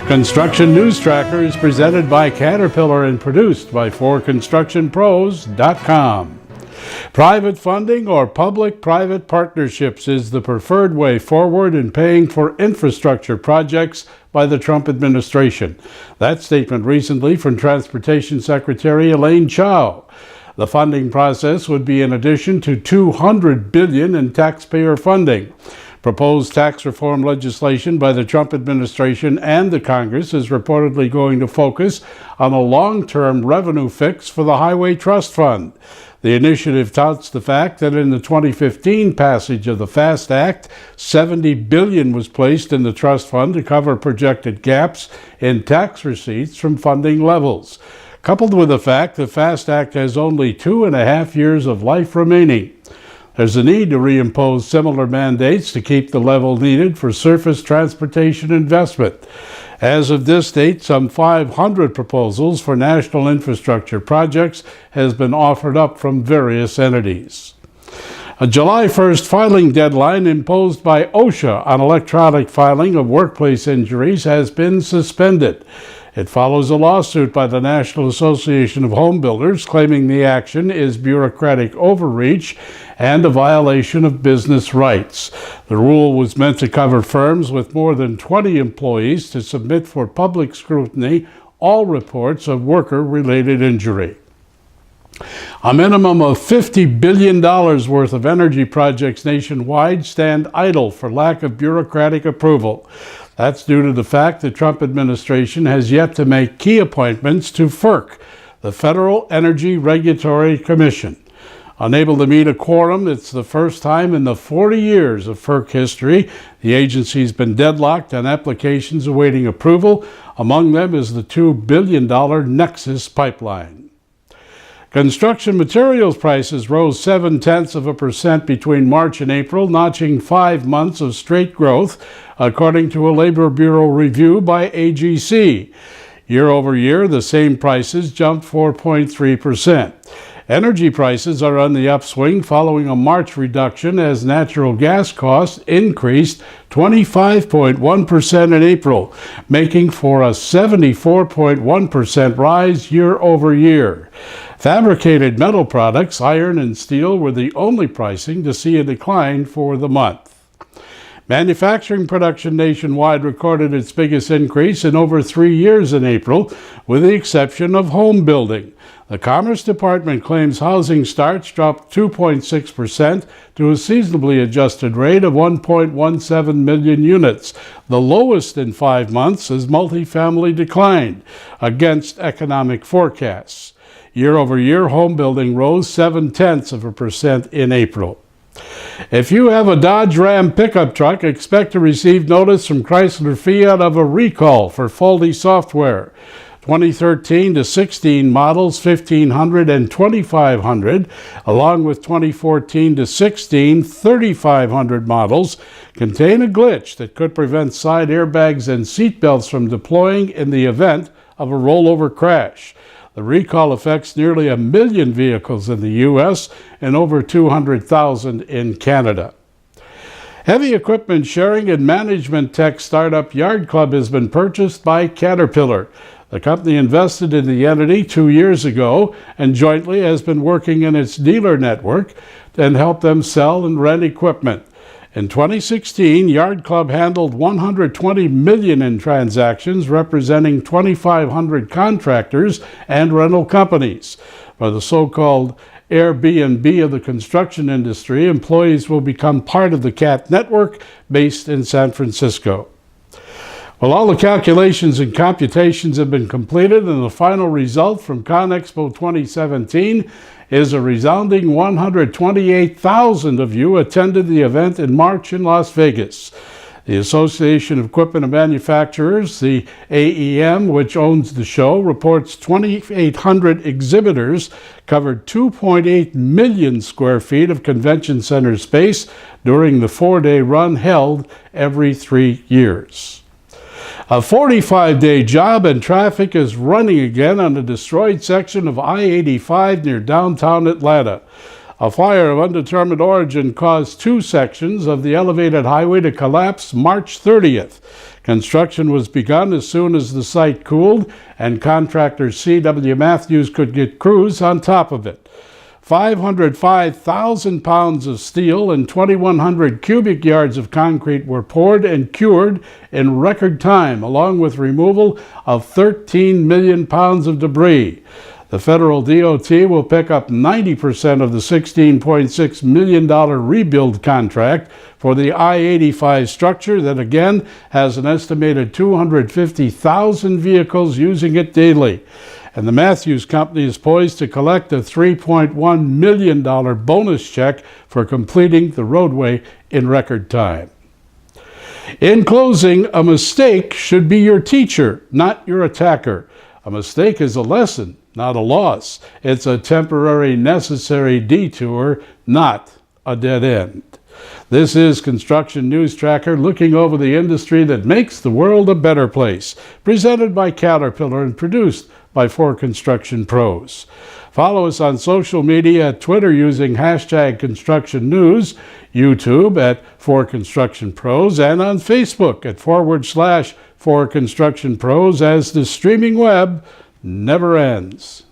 Construction News Tracker is presented by Caterpillar and produced by 4constructionpros.com. Private funding or public-private partnerships is the preferred way forward in paying for infrastructure projects by the Trump administration. That statement recently from Transportation Secretary Elaine Chao. The funding process would be in addition to $200 billion in taxpayer funding. Proposed tax reform legislation by the Trump administration and the Congress is reportedly going to focus on a long-term revenue fix for the Highway Trust Fund. The initiative touts the fact that in the 2015 passage of the FAST Act, $70 billion was placed in the trust fund to cover projected gaps in tax receipts from funding levels. Coupled with the fact the FAST Act has only 2.5 years of life remaining. There's a need to reimpose similar mandates to keep the level needed for surface transportation investment. As of this date, some 500 proposals for national infrastructure projects has been offered up from various entities. A July 1st filing deadline imposed by OSHA on electronic filing of workplace injuries has been suspended. It follows a lawsuit by the National Association of Home Builders claiming the action is bureaucratic overreach and a violation of business rights. The rule was meant to cover firms with more than 20 employees to submit for public scrutiny all reports of worker-related injury. A minimum of $50 billion worth of energy projects nationwide stand idle for lack of bureaucratic approval. That's due to the fact the Trump administration has yet to make key appointments to FERC, the Federal Energy Regulatory Commission. Unable to meet a quorum, it's the first time in the 40 years of FERC history the agency's been deadlocked on applications awaiting approval. Among them is the $2 billion Nexus pipeline. Construction materials prices rose 0.7% between March and April, notching 5 months of straight growth, according to a Labor Bureau review by AGC. Year over year, the same prices jumped 4.3%. Energy prices are on the upswing following a March reduction as natural gas costs increased 25.1% in April, making for a 74.1% rise year over year. Fabricated metal products, iron and steel, were the only pricing to see a decline for the month. Manufacturing production nationwide recorded its biggest increase in over 3 years in April, with the exception of home building. The Commerce Department claims housing starts dropped 2.6% to a seasonably adjusted rate of 1.17 million units, the lowest in 5 months as multifamily declined against economic forecasts. Year over year, home building rose 0.7% in April. If you have a Dodge Ram pickup truck, expect to receive notice from Chrysler Fiat of a recall for faulty software. 2013 to 16 models 1500 and 2500, along with 2014 to 16 3500 models, contain a glitch that could prevent side airbags and seat belts from deploying in the event of a rollover crash. The recall affects nearly 1 million vehicles in the U.S. and over 200,000 in Canada. Heavy equipment sharing and management tech startup Yard Club has been purchased by Caterpillar. The company invested in the entity 2 years ago and jointly has been working in its dealer network and help them sell and rent equipment. In 2016, Yard Club handled $120 million in transactions, representing 2,500 contractors and rental companies. For the so-called Airbnb of the construction industry, employees will become part of the CAT network based in San Francisco. Well, all the calculations and computations have been completed, and the final result from ConExpo 2017 is a resounding 128,000 of you attended the event in March in Las Vegas. The Association of Equipment Manufacturers, the AEM, which owns the show, reports 2,800 exhibitors covered 2.8 million square feet of convention center space during the 4-day run held every 3 years. A 45-day job and traffic is running again on the destroyed section of I-85 near downtown Atlanta. A fire of undetermined origin caused 2 sections of the elevated highway to collapse March 30th. Construction was begun as soon as the site cooled, and contractor C.W. Matthews could get crews on top of it. 505,000 pounds of steel and 2,100 cubic yards of concrete were poured and cured in record time, along with removal of 13 million pounds of debris. The federal DOT will pick up 90% of the $16.6 million rebuild contract for the I-85 structure that again has an estimated 250,000 vehicles using it daily. And the Matthews Company is poised to collect a $3.1 million bonus check for completing the roadway in record time. In closing, a mistake should be your teacher, not your attacker. A mistake is a lesson, not a loss. It's a temporary, necessary detour, not a dead end. This is Construction News Tracker, looking over the industry that makes the world a better place, presented by Caterpillar and produced by 4Construction Pros. Follow us on social media at Twitter using hashtag Construction News, YouTube at 4Construction Pros, and on Facebook at /4Construction Pros, as the streaming web never ends.